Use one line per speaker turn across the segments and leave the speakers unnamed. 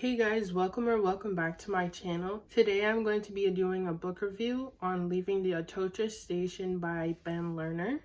Hey guys, welcome back to my channel. Today I'm going to be doing a book review on Leaving the Atocha Station by Ben Lerner.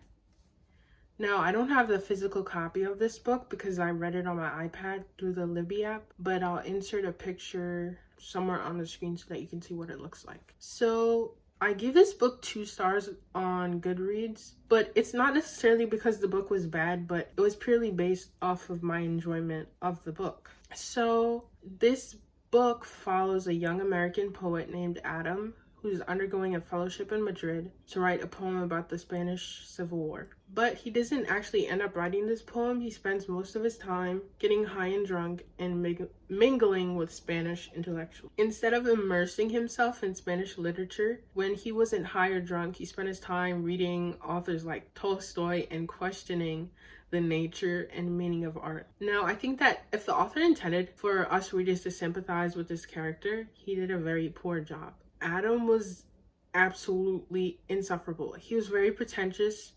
Now, I don't have the physical copy of this book because I read it on my iPad through the Libby app, but I'll insert a picture somewhere on the screen so that you can see what it looks like. So I gave this book 2 stars on Goodreads, but it's not necessarily because the book was bad, but it was purely based off of my enjoyment of the book. So this book follows a young American poet named Adam who's undergoing a fellowship in Madrid to write a poem about the Spanish Civil War. But he doesn't actually end up writing this poem. He spends most of his time getting high and drunk and mingling with Spanish intellectuals. Instead of immersing himself in Spanish literature, when he wasn't high or drunk, he spent his time reading authors like Tolstoy and questioning the nature and meaning of art. Now, I think that if the author intended for us readers to sympathize with this character, he did a very poor job. Adam was absolutely insufferable. He was very pretentious,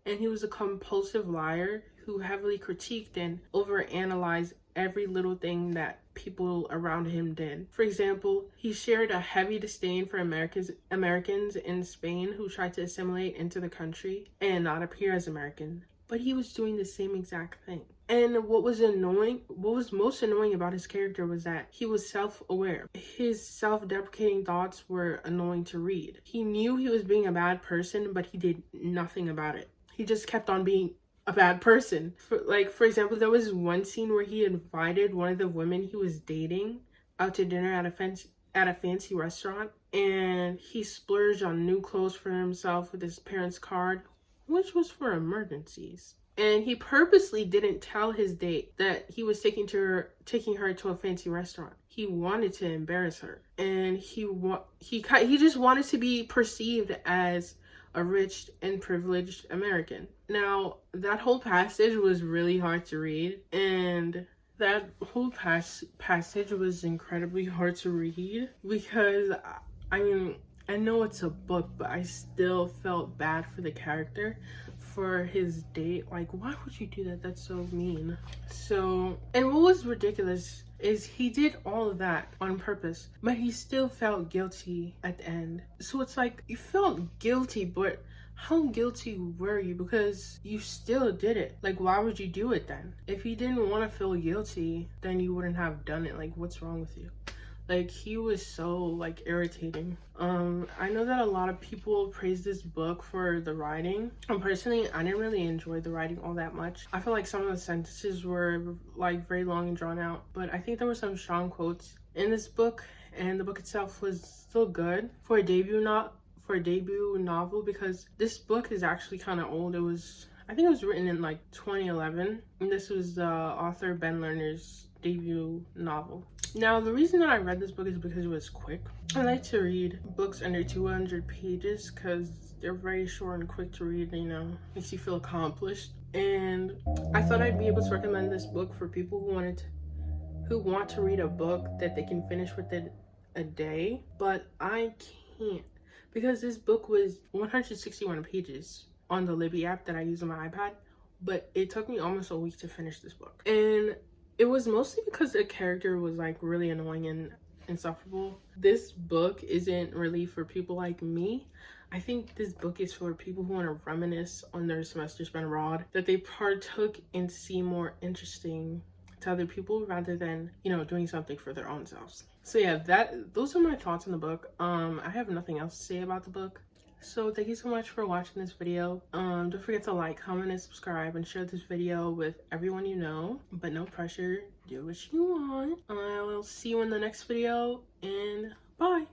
and he was a compulsive liar who heavily critiqued and overanalyzed every little thing that people around him did. For example, he shared a heavy disdain for Americans in Spain who tried to assimilate into the country and not appear as American. But he was doing the same exact thing. And what was most annoying about his character was that he was self-aware. His self-deprecating thoughts were annoying to read. He knew he was being a bad person, but he did nothing about it. He just kept on being a bad person. For example, there was one scene where he invited one of the women he was dating out to dinner at a fancy restaurant, and he splurged on new clothes for himself with his parents' card, which was for emergencies. And he purposely didn't tell his date that he was taking her to a fancy restaurant. He wanted to embarrass her, and he just wanted to be perceived as a rich and privileged American. Now, that whole passage was really hard to read, and that whole passage was incredibly hard to read because I know it's a book, but I still felt bad for the character, for his date. Like, why would you do that? That's so mean. And what was ridiculous is he did all of that on purpose, but he still felt guilty at the end. So it's like, you felt guilty, but how guilty were you? Because you still did it. Like, why would you do it then? If you didn't want to feel guilty, then you wouldn't have done it. Like, what's wrong with you? Like, he was so, irritating. I know that a lot of people praise this book for the writing. Personally, I didn't really enjoy the writing all that much. I feel like some of the sentences were, very long and drawn out. But I think there were some strong quotes in this book, and the book itself was still good for a debut novel, because this book is actually kind of old. I think it was written in, 2011. And this was the author Ben Lerner's debut novel. Now, the reason that I read this book is because it was quick. I like to read books under 200 pages because they're very short and quick to read, makes you feel accomplished. And I thought I'd be able to recommend this book for people who want to read a book that they can finish within a day, but I can't, because this book was 161 pages on the Libby app that I use on my iPad, but it took me almost a week to finish this book. And it was mostly because the character was really annoying and insufferable. This book isn't really for people like me. I think this book is for people who want to reminisce on their semester spent abroad, that they partook and seem more interesting to other people rather than, doing something for their own selves. So yeah, those are my thoughts on the book. I have nothing else to say about the book. So thank you so much for watching this video. Don't forget to like, comment, and subscribe, and share this video with everyone you know, but no pressure. Do what you want. I will see you in the next video, and bye.